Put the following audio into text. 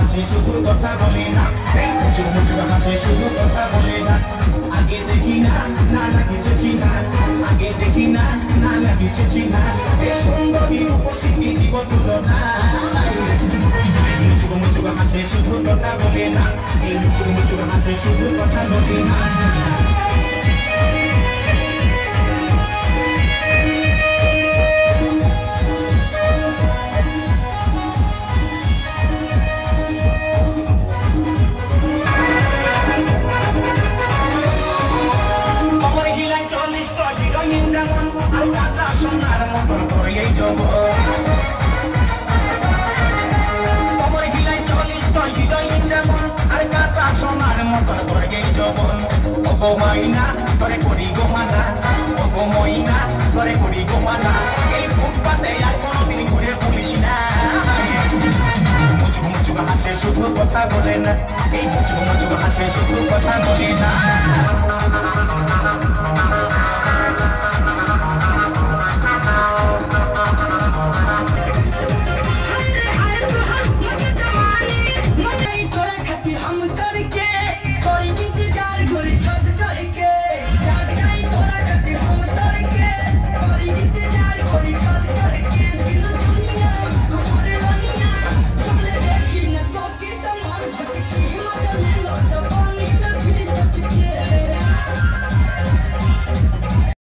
হাসে শুধু কথা বলে না, এই মুচুক মুচুক হাসে শুধু কথা বলে না। আগে দেখি না না না কিছু চিনা, আগে দেখি না না না কিছু চিনা, এই সুন্দরী উপস্থিতি দিব তুলনা। মুচুক মুচুক হাসে শুধু কথা বলে না, এই মুচুক মুচুক হাসে শুধু কথা বলে না। যেমন আর কাঁচা সোনার মতো করে কবর গিলাই 40 হিরোইন যেমন আর কাঁচা সোনার মতো করে যৌবন। ওগো ময়না করে করি গোমানা, ওগো ময়না করে করি গোমানা, এই ফুটপাতে আর কোনোদিন ঘুরে বলিস না। মুচুক মুচুক হাসে শুধু কথা বলে না, এই মুচুক মুচুক হাসে শুধু কথা বলে না।